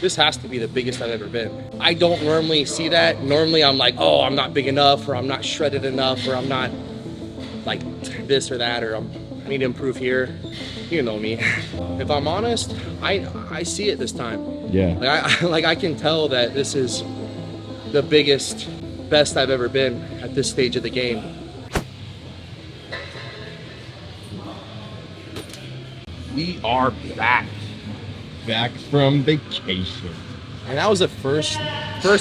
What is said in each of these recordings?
this has to be the biggest I've ever been. I don't normally see that. Normally I'm like, oh, I'm not big enough, or I'm not shredded enough, or I'm not like this or that, or I need to improve here. You know me. If I'm honest, I see it this time. Yeah. Like I can tell that this is the biggest, best I've ever been at this stage of the game. We are back. Back from vacation. And that was the first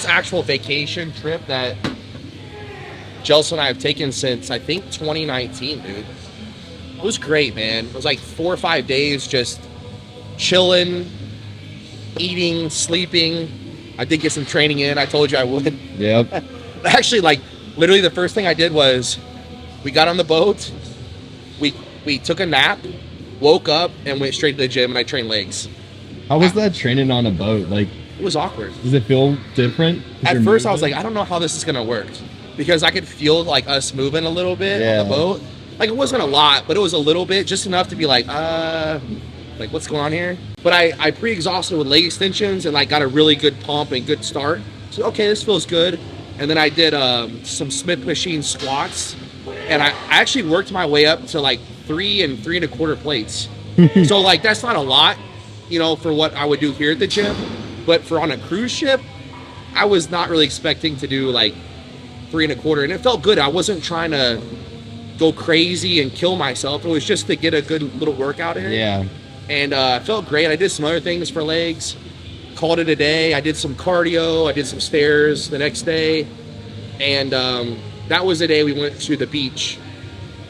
actual vacation trip that Jelson and I have taken since, I think, 2019, dude. It was great, man. It was like 4 or 5 days just chilling, eating, sleeping. I did get some training in. I told you I would. Yep. Actually, like, literally the first thing I did was we got on the boat, we took a nap, woke up, and went straight to the gym, and I trained legs. How was that training on a boat? Like, it was awkward. Does it feel different? At first, I was like, I don't know how this is going to work, because I could feel like us moving a little bit on the boat. Like, it wasn't a lot, but it was a little bit, just enough to be like what's going on here? But I pre-exhausted with leg extensions and like got a really good pump and good start. So, okay, this feels good. And then I did some Smith machine squats, and I actually worked my way up to like 3 and 3 1/4 plates. So like, that's not a lot, you know, for what I would do here at the gym. But for on a cruise ship, I was not really expecting to do like 3 1/4, and it felt good. I wasn't trying to go crazy and kill myself. It was just to get a good little workout in. Yeah. And it felt great. I did some other things for legs. Called it a day. I did some cardio. I did some stairs the next day. And that was the day we went to the beach,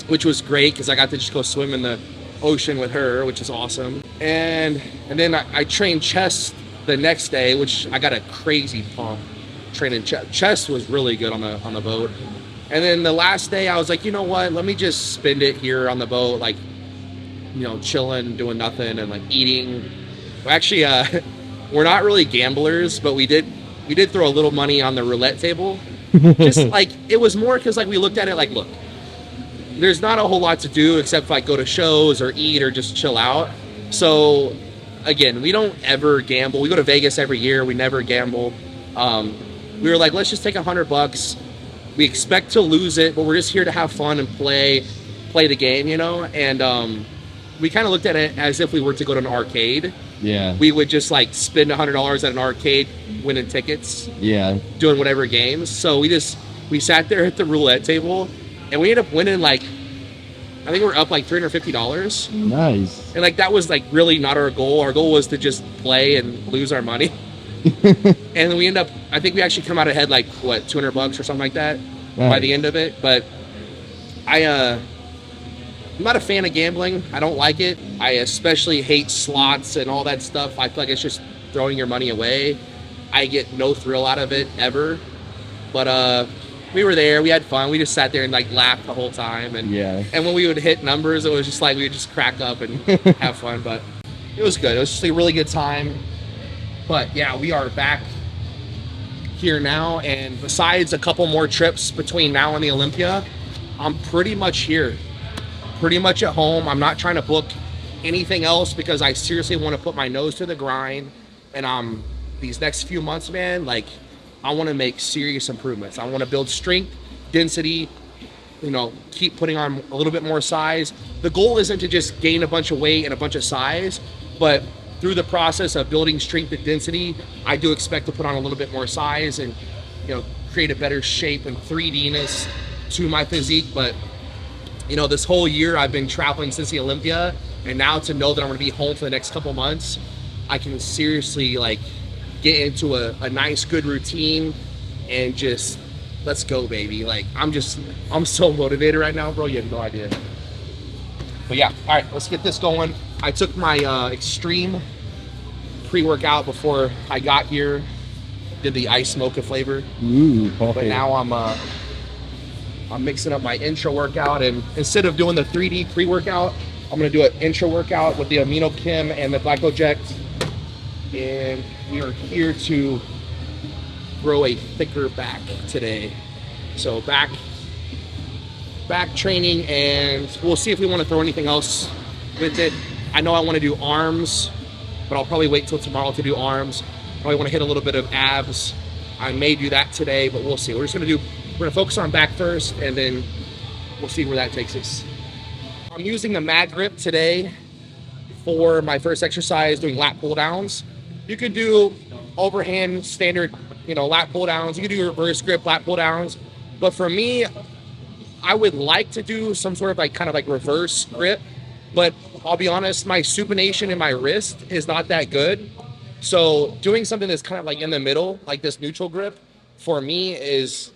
which was great because I got to just go swim in the ocean with her, which is awesome. And then I trained chest the next day, which I got a crazy pump training chest. Chest was really good on the boat. And then the last day I was like, you know what, let me just spend it here on the boat, like, you know, chilling, doing nothing, and like eating. Actually, we're not really gamblers, but we did throw a little money on the roulette table. Just like, it was more because like we looked at it like, look, there's not a whole lot to do except like go to shows or eat or just chill out. So again, we don't ever gamble. We go to Vegas every year. We never gamble. We were like, let's just take $100. We expect to lose it, but we're just here to have fun and play the game, you know? And we kind of looked at it as if we were to go to an arcade. Yeah. We would just like spend $100 at an arcade, winning tickets. Yeah. Doing whatever games. So we sat there at the roulette table, and we ended up winning like, I think we're up like $350. Nice. And like, that was like really not our goal. Our goal was to just play and lose our money. And then we end up, I think we actually come out ahead like, what, $200 or something like that by the end of it. But I'm not a fan of gambling. I don't like it. I especially hate slots and all that stuff. I feel like it's just throwing your money away. I get no thrill out of it ever. But we were there. We had fun. We just sat there and like laughed the whole time. And and when we would hit numbers, it was just like we would just crack up and have fun. But it was good. It was just a really good time. But yeah, we are back here now. And besides a couple more trips between now and the Olympia, I'm pretty much here. Pretty much at home. I'm not trying to book anything else because I seriously want to put my nose to the grind. And these next few months, man, like, I want to make serious improvements. I want to build strength, density, you know, keep putting on a little bit more size. The goal isn't to just gain a bunch of weight and a bunch of size, but through the process of building strength and density, I do expect to put on a little bit more size and, you know, create a better shape and 3D-ness to my physique. But, you know, this whole year I've been traveling since the Olympia, and now to know that I'm going to be home for the next couple months, I can seriously like get into a nice, good routine and just let's go, baby. Like, I'm so motivated right now, bro. You have no idea. But yeah, all right, let's get this going. I took my extreme pre-workout before I got here. Did the ice mocha flavor. Ooh, but now I'm mixing up my intro workout, and instead of doing the 3D pre-workout, I'm gonna do an intro workout with the amino chem and the glycoject. And we are here to grow a thicker back today. So back training, and we'll see if we want to throw anything else with it. I know I want to do arms, but I'll probably wait till tomorrow to do arms. Probably want to hit a little bit of abs. I may do that today, but we'll see. We're gonna focus on back first, and then we'll see where that takes us. I'm using the mag grip today for my first exercise, doing lat pull downs. You could do overhand standard, lat pull downs. You could do reverse grip lat pull downs. But for me, I would like to do some sort of kind of reverse grip. But I'll be honest, my supination in my wrist is not that good. So doing something that's kind of in the middle, like this neutral grip, for me is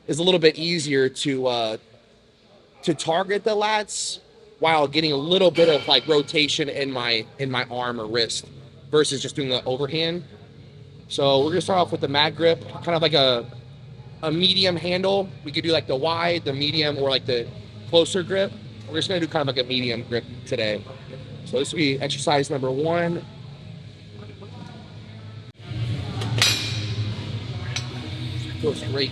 a little bit easier to target the lats while getting a little bit of rotation in my arm or wrist versus just doing the overhand. So we're gonna start off with the mag grip, kind of like a medium handle. We could do the wide, the medium, or the closer grip. We're just gonna do kind of a medium grip today. So this will be exercise number 1. Feels great.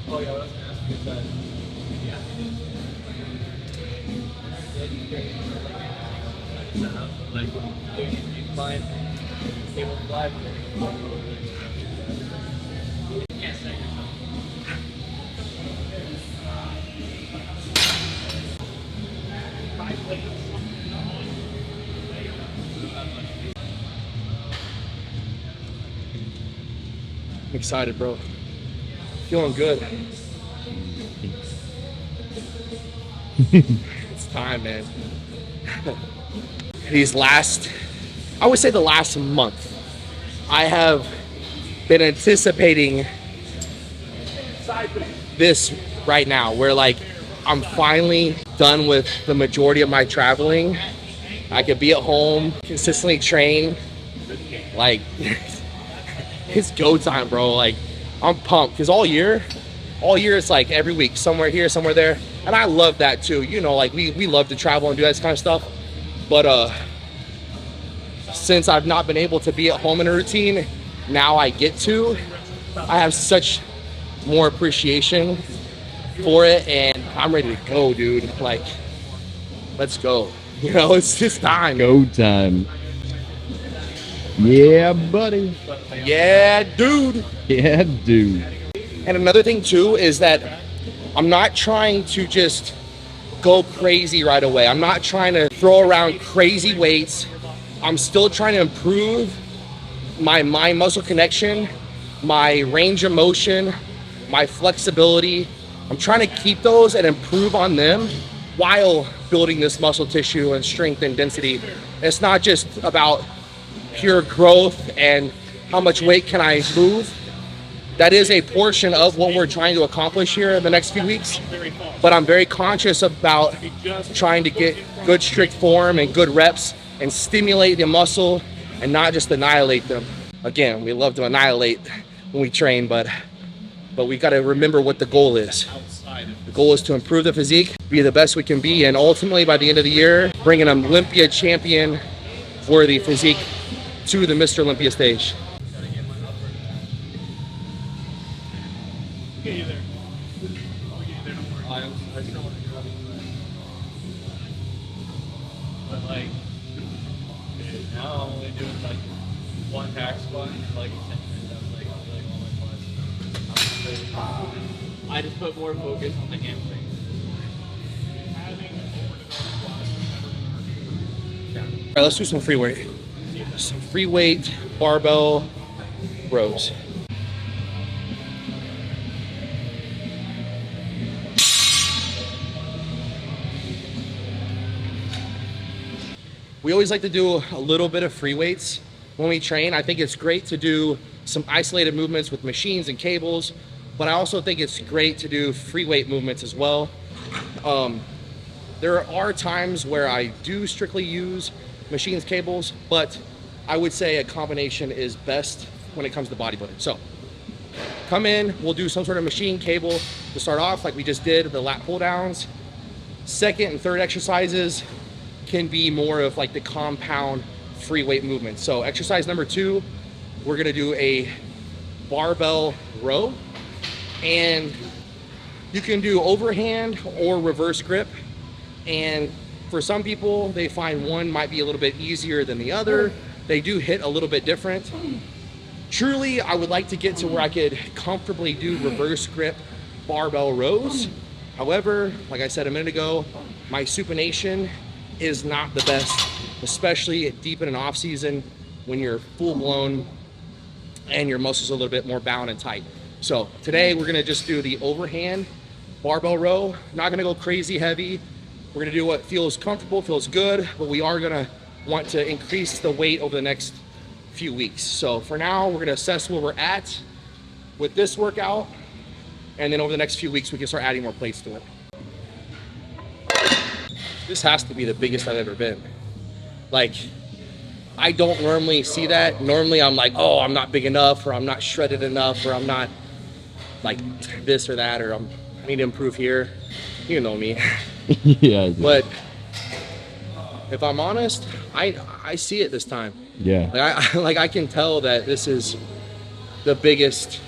Oh yeah, what I was gonna ask you is that, incline, table fly. I'm excited, bro. Feeling good. It's time, man. I would say the last month, I have been anticipating this right now, where I'm finally done with the majority of my traveling. I could be at home, consistently train. It's go time, bro. I'm pumped because all year it's every week, somewhere here, somewhere there, and I love that too. We love to travel and do that kind of stuff. But since I've not been able to be at home in a routine, now I get to. I have such more appreciation for it, and I'm ready to go, dude. Let's go. It's just time. Go time. Yeah, buddy. Yeah, dude. Yeah, dude. And another thing too is that I'm not trying to just go crazy right away. I'm not trying to throw around crazy weights. I'm still trying to improve my mind muscle connection, my range of motion, my flexibility. I'm trying to keep those and improve on them while building this muscle tissue and strength and density. It's not just about pure growth and how much weight can I move. That is a portion of what we're trying to accomplish here in the next few weeks. But I'm very conscious about trying to get good strict form and good reps and stimulate the muscle and not just annihilate them. Again, we love to annihilate when we train, but we got to remember what the goal is. The goal is to improve the physique, be the best we can be, and ultimately by the end of the year, bring an Olympia champion worthy physique to the Mr. Olympia stage. Get you there. I'll get you there, don't worry. I still want to do it. But now I'm only doing one hack squat and 10 minutes. All my quads. I just put more focus on the hamstring. All right, let's do some free weight. Some free weight barbell rows. We always like to do a little bit of free weights when we train. I think it's great to do some isolated movements with machines and cables, but I also think it's great to do free weight movements as well. There are times where I do strictly use machines cables, but I would say a combination is best when it comes to bodybuilding. So come in, we'll do some sort of machine cable to start off, like we just did the lat pull downs. Second and third exercises can be more of like the compound free weight movement. So exercise number 2, we're gonna do a barbell row, and you can do overhand or reverse grip. And for some people, they find one might be a little bit easier than the other. They do hit a little bit different. Truly, I would like to get to where I could comfortably do reverse grip barbell rows. However, like I said a minute ago, my supination is not the best, especially deep in an off season when you're full blown and your muscles are a little bit more bound and tight. So today we're gonna just do the overhand barbell row. Not gonna go crazy heavy. We're gonna do what feels comfortable, feels good, but we are gonna want to increase the weight over the next few weeks. So for now, we're gonna assess where we're at with this workout, and then over the next few weeks, we can start adding more plates to it. This has to be the biggest I've ever been. Like, I don't normally see that. Normally I'm like, oh, I'm not big enough, or I'm not shredded enough, or I'm not like this or that, or I need to improve here. You know me. Yeah. But if I'm honest, I see it this time. Yeah. Like I can tell that this is the biggest,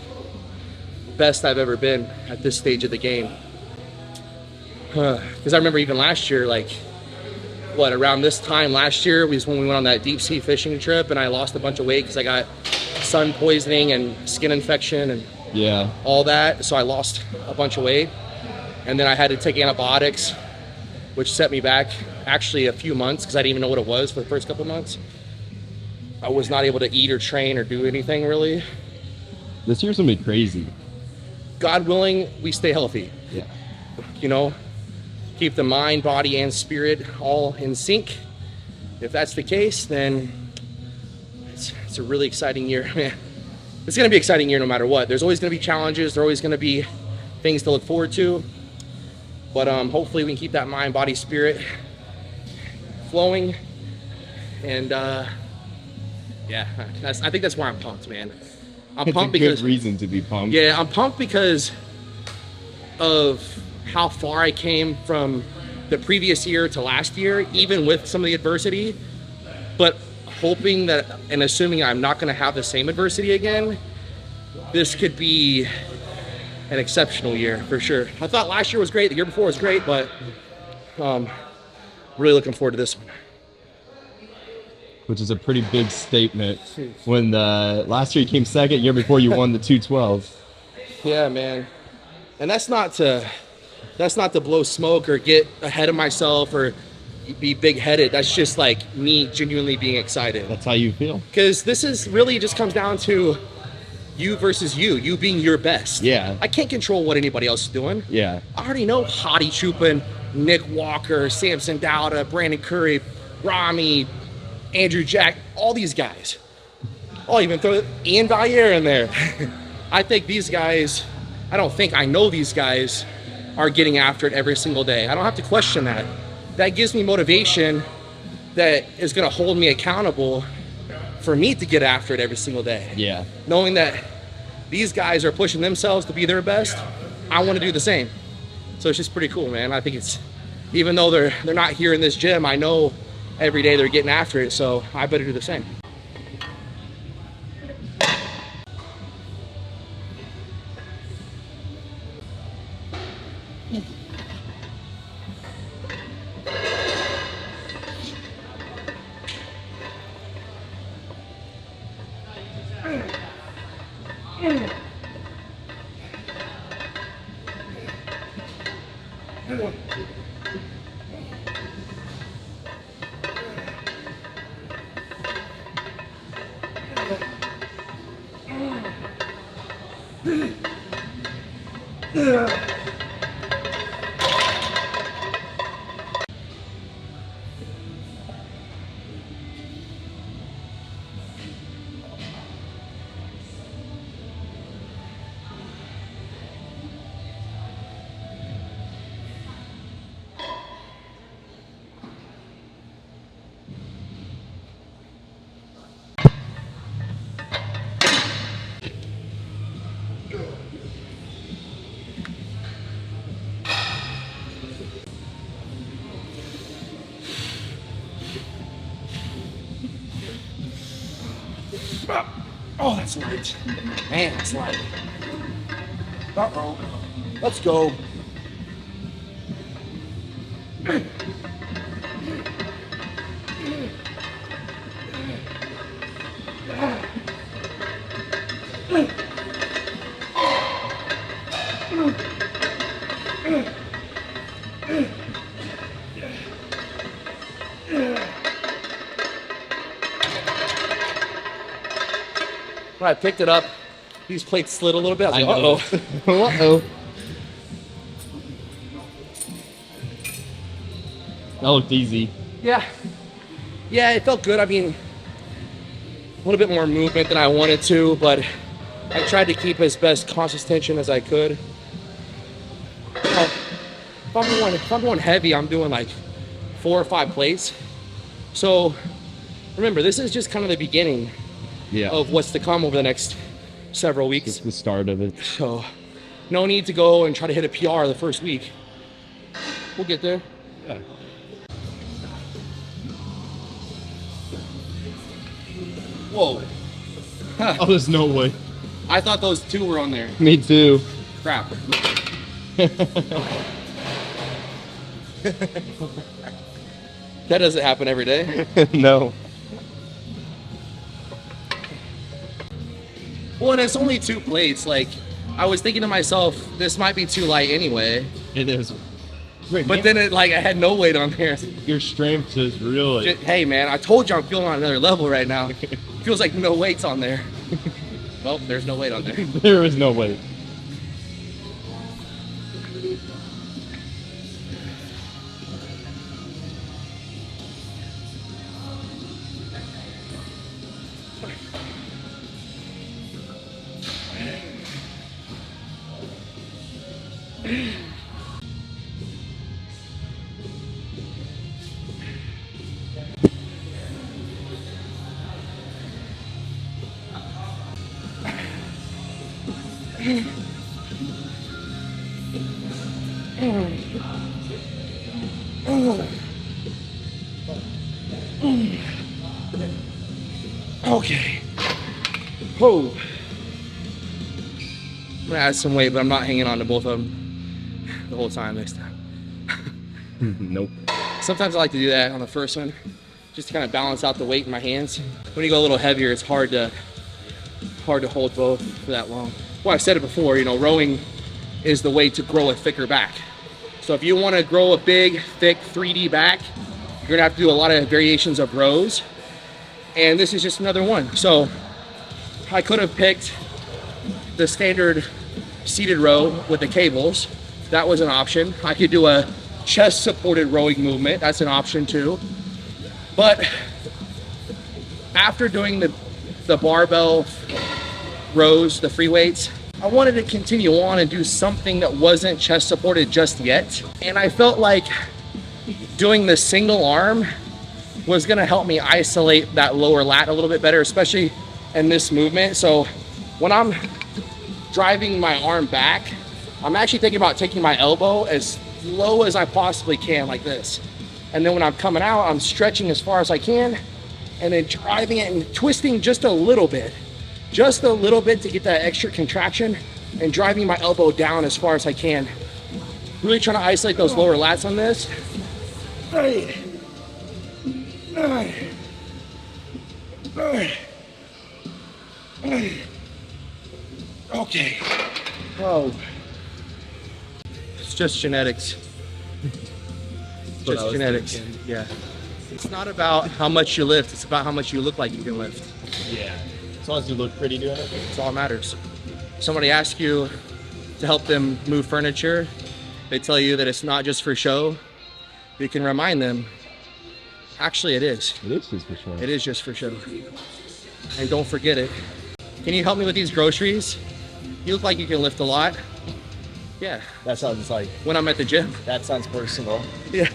best I've ever been at this stage of the game. Because I remember even last year, like around this time last year was when we went on that deep sea fishing trip, and I lost a bunch of weight because I got sun poisoning and skin infection and Yeah. all that. So I lost a bunch of weight, and then I had to take antibiotics, which set me back actually a few months because I didn't even know what it was for the first couple of months. I was not able to eat or train or do anything really. This year's gonna be crazy. God willing, we stay healthy. Yeah. You know, keep the mind, body, and spirit all in sync. If that's the case, then it's a really exciting year, man. It's gonna be an exciting year no matter what. There's always gonna be challenges. There's always gonna be things to look forward to. But hopefully we can keep that mind, body, spirit flowing. And yeah, I think that's why I'm pumped, man. I'm It's pumped a good because reason to be pumped. yeah, I'm pumped because of how far I came from the previous year to last year, even with some of the adversity. But hoping that and assuming I'm not going to have the same adversity again, this could be an exceptional year for sure. I thought last year was great, the year before was great, but really looking forward to this one. Which is a pretty big statement when last year you came second, year before you won the 212. Yeah, man. And that's not to blow smoke or get ahead of myself or be big-headed. That's just like me genuinely being excited. That's how you feel? Because this is really just comes down to you versus you being your best. Yeah. I can't control what anybody else is doing. Yeah. I already know Hottie Chupin, Nick Walker, Samson Dowda, Brandon Curry, Rami, Andrew Jack, all these guys. I'll even throw Ian Valliere in there. I know these guys are getting after it every single day. I don't have to question that. That gives me motivation that is going to hold me accountable for me to get after it every single day. Yeah. Knowing that these guys are pushing themselves to be their best, I want to do the same. So it's just pretty cool, man. I think it's, even though they're not here in this gym, I know every day they're getting after it, so I better do the same. Oh, that's light. Man, that's light. Uh-oh. Let's go. When I picked it up, these plates slid a little bit. I was like, uh-oh. Uh-oh. That looked easy. Yeah. Yeah, it felt good. I mean, a little bit more movement than I wanted to, but I tried to keep as best conscious tension as I could. If I'm going heavy, I'm doing like 4 or 5 plates. So remember, this is just kind of the beginning of what's to come over the next several weeks. It's the start of it. So no need to go and try to hit a PR the first week. We'll get there. Yeah. Whoa. Oh, there's no way. I thought those 2 were on there. Me too. Crap. That doesn't happen every day. No. Well, and it's only 2 plates. Like, I was thinking to myself, this might be too light anyway. It is. Wait, But then I had no weight on there. your strength is really. Hey, man, I told you I'm feeling on another level right now. Feels like no weight's on there. Well, there's no weight on there. There is no way. Okay. Whoa. I'm gonna add some weight, but I'm not hanging on to both of them the whole time next time. Nope. Sometimes I like to do that on the first one, just to kind of balance out the weight in my hands. When you go a little heavier, it's hard to hold both for that long. Well, I've said it before, you know, rowing is the way to grow a thicker back. So if you want to grow a big, thick 3D back, you're gonna have to do a lot of variations of rows. And this is just another one. So I could have picked the standard seated row with the cables. That was an option. I could do a chest supported rowing movement. That's an option too. But after doing the barbell rows, the free weights, I wanted to continue on and do something that wasn't chest supported just yet. And I felt like doing the single arm was gonna help me isolate that lower lat a little bit better, especially in this movement. So when I'm driving my arm back, I'm actually thinking about taking my elbow as low as I possibly can, like this. And then when I'm coming out, I'm stretching as far as I can, and then driving it and twisting just a little bit to get that extra contraction, and driving my elbow down as far as I can. Really trying to isolate those lower lats on this. Okay. Oh. It's just genetics. Just genetics. Yeah. It's not about how much you lift, it's about how much you look like you can lift. Yeah. As long as you look pretty doing it. That's all that matters. Somebody asks you to help them move furniture, they tell you that it's not just for show. You can remind them, actually it is. It is just for show. It is just for show. And don't forget it. Can you help me with these groceries? You look like you can lift a lot. Yeah. That sounds like. When I'm at the gym. That sounds personal. Yeah.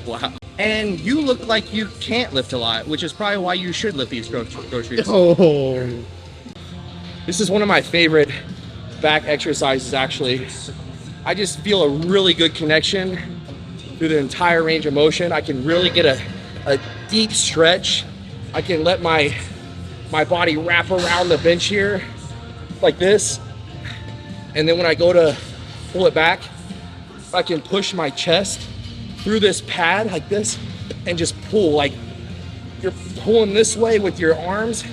Wow. And you look like you can't lift a lot, which is probably why you should lift these groceries. Oh. This is one of my favorite back exercises, actually. I just feel a really good connection through the entire range of motion. I can really get a deep stretch. I can let my my body wrap around the bench here like this. And then when I go to pull it back, I can push my chest through this pad like this and just pull. Like you're pulling this way with your arms.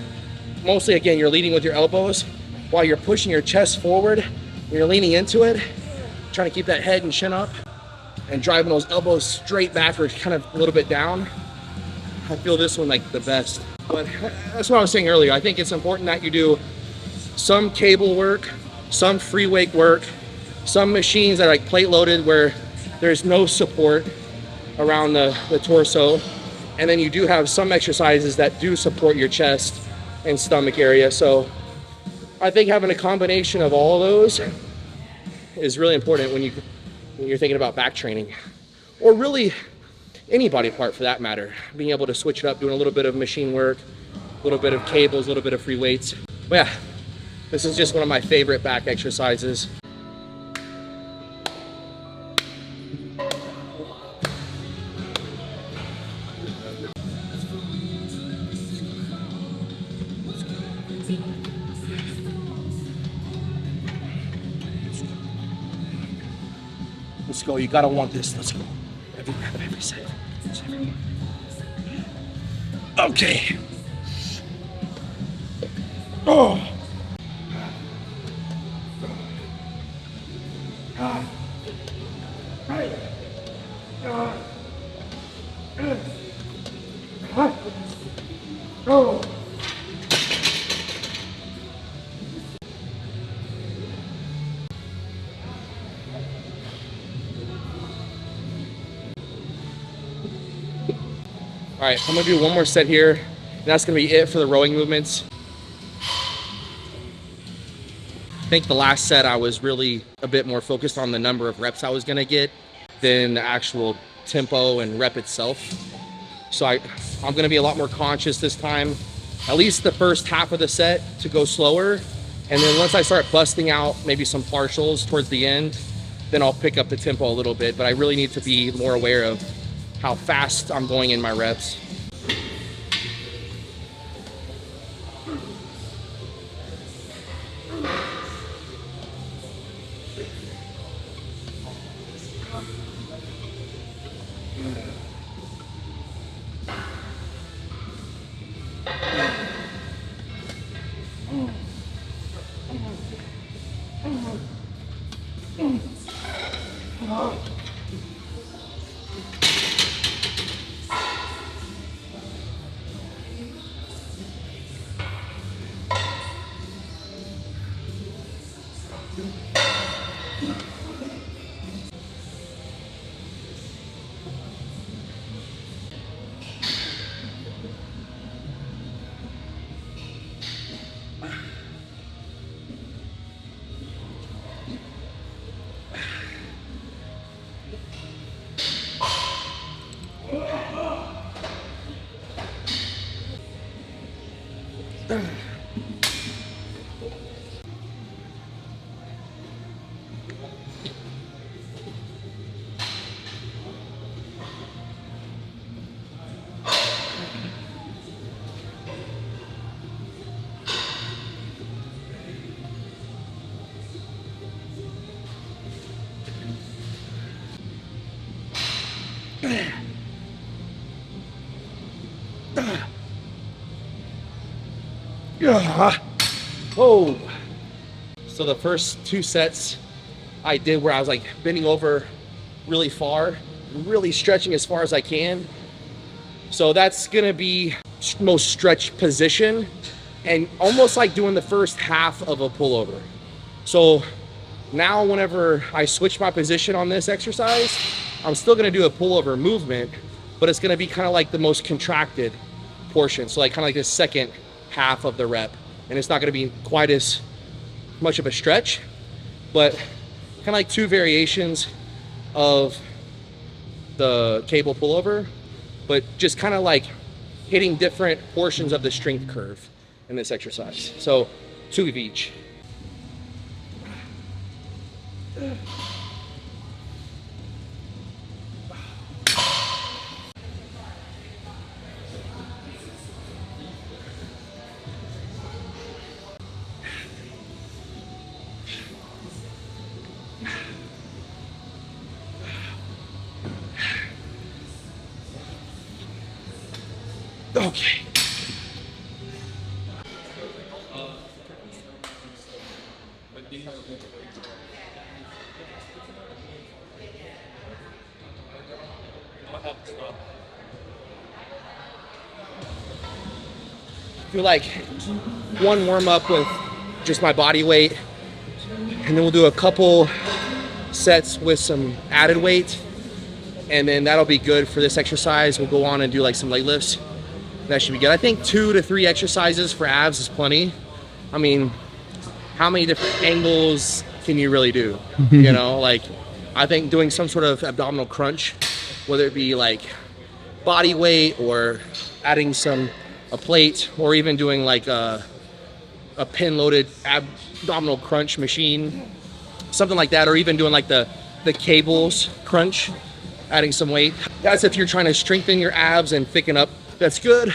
Mostly, again, you're leading with your elbows while you're pushing your chest forward. You're leaning into it, trying to keep that head and chin up and driving those elbows straight backwards, kind of a little bit down. I feel this one like the best. But that's what I was saying earlier. I think it's important that you do some cable work, some free weight work, some machines that are like plate loaded where there's no support around the torso. And then you do have some exercises that do support your chest and stomach area. So I think having a combination of all of those is really important when you're thinking about back training, or really any body part for that matter. Being able to switch it up, doing a little bit of machine work, a little bit of cables, a little bit of free weights. But yeah, this is just one of my favorite back exercises. Let's go. You gotta want this. Let's go. Every set. Okay. Oh. Oh. All right, I'm gonna do one more set here, and that's gonna be it for the rowing movements. I think the last set I was really a bit more focused on the number of reps I was gonna get than the actual tempo and rep itself. So I'm gonna be a lot more conscious this time, at least the first half of the set, to go slower. And then once I start busting out maybe some partials towards the end, then I'll pick up the tempo a little bit. But I really need to be more aware of how fast I'm going in my reps. Oh, so the first two sets I did where I was like bending over really far, really stretching as far as I can. So that's gonna be most stretched position and almost like doing the first half of a pullover. So now whenever I switch my position on this exercise, I'm still gonna do a pullover movement, but it's gonna be kind of like the most contracted portion. So like kind of like the second half of the rep. And it's not gonna be quite as much of a stretch, but kind of like two variations of the cable pullover, but just kind of like hitting different portions of the strength curve in this exercise. So 2 of each. Okay. Do like one warm up with just my body weight, and then we'll do a couple sets with some added weight, and then that'll be good for this exercise. We'll go on and do like some leg lifts. That should be good. I think 2 to 3 exercises for abs is plenty. I mean, how many different angles can you really do? You know, like I think doing some sort of abdominal crunch, whether it be like body weight or adding a plate, or even doing like a pin loaded abdominal crunch machine, something like that, or even doing like the cables crunch, adding some weight. That's if you're trying to strengthen your abs and thicken up. That's good.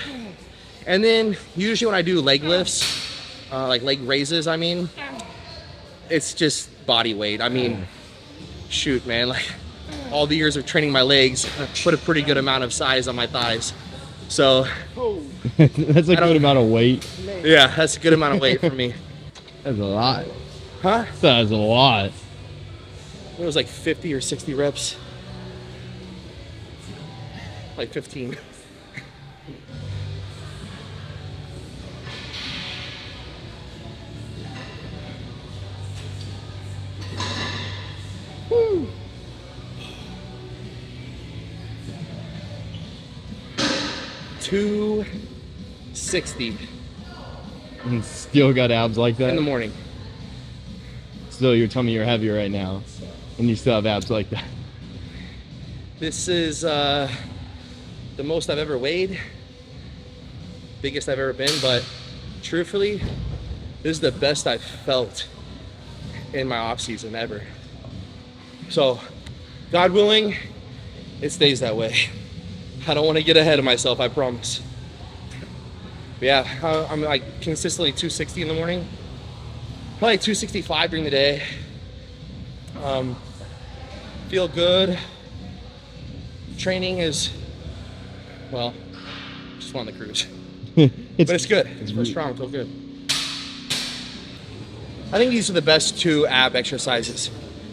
And then usually when I do leg lifts, like leg raises, I mean, it's just body weight. I mean, shoot, man, like all the years of training my legs, I put a pretty good amount of size on my thighs. So that's a good amount of weight. Yeah, that's a good amount of weight for me. That's a lot. Huh? That's a lot. It was like 50 or 60 reps. Like 15. Woo. $260 And still got abs like that? in the morning. Still, you're telling me you're heavy right now, and you still have abs like that. This is the most I've ever weighed, biggest I've ever been, but truthfully, this is the best I've felt in my off season ever. So, God willing, it stays that way. I don't want to get ahead of myself, I promise. But yeah, I'm like consistently 260 in the morning, probably 265 during the day. Feel good. Training is, well, just on the cruise. But it's good. It's strong, feel good. I think these are the best 2 ab exercises.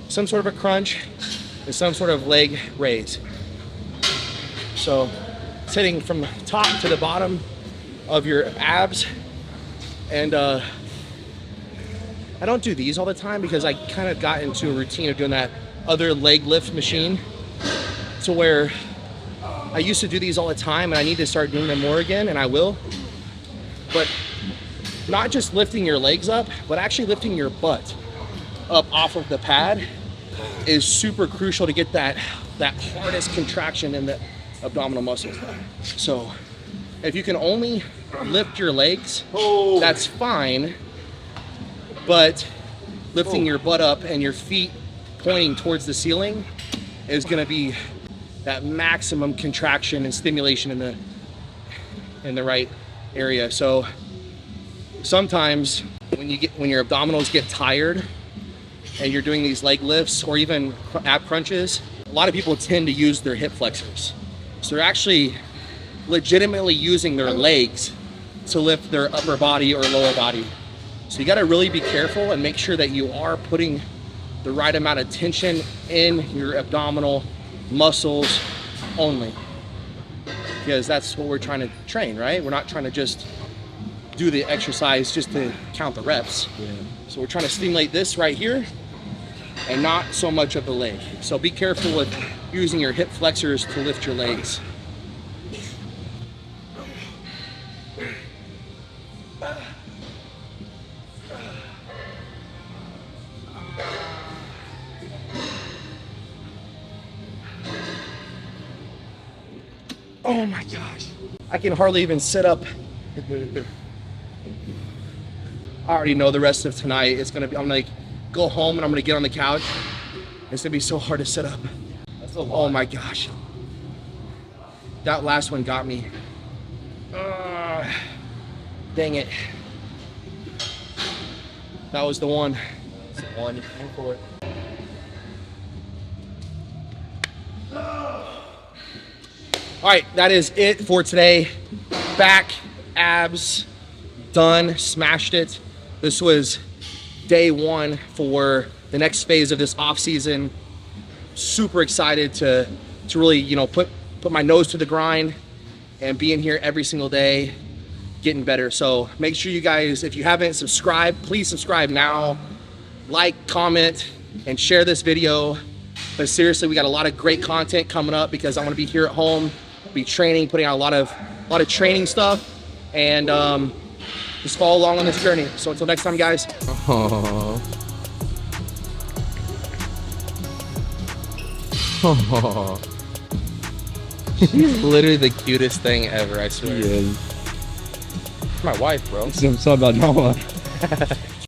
Some sort of a crunch and some sort of leg raise. So it's hitting from the top to the bottom of your abs. And I don't do these all the time because I kind of got into a routine of doing that other leg lift machine, to where I used to do these all the time and I need to start doing them more again, and I will. But not just lifting your legs up, but actually lifting your butt up off of the pad is super crucial to get that hardest contraction in the abdominal muscles. So if you can only lift your legs, that's fine, but lifting your butt up and your feet pointing towards the ceiling is going to be that maximum contraction and stimulation in the right area. So sometimes when your abdominals get tired and you're doing these leg lifts or even ab crunches, a lot of people tend to use their hip flexors. So they're actually legitimately using their legs to lift their upper body or lower body. So you got to really be careful and make sure that you are putting the right amount of tension in your abdominal muscles only, because that's what we're trying to train, right? We're not trying to just do the exercise just to count the reps. Yeah. So we're trying to stimulate this right here and not so much of the leg. So be careful with using your hip flexors to lift your legs. Oh my gosh. I can hardly even sit up. I already know the rest of tonight. It's gonna be, I'm gonna go home and I'm gonna get on the couch. It's gonna be so hard to sit up. That's a lot. Oh my gosh. That last one got me. Dang it. That was the one. That's the one. You came for it. All right, that is it for today. back, abs, done, smashed it. This was day 1 for the next phase of this off season. Super excited to really, you know, put my nose to the grind and be in here every single day, getting better. So make sure you guys, if you haven't subscribed, please subscribe now, like, comment, and share this video. But seriously, we got a lot of great content coming up because I want to be here at home, be training, putting out a lot of training stuff, and just follow along on this journey. So until next time, guys. Oh. Oh. She's literally the cutest thing ever, I swear. He is. My wife, bro. So about Noah.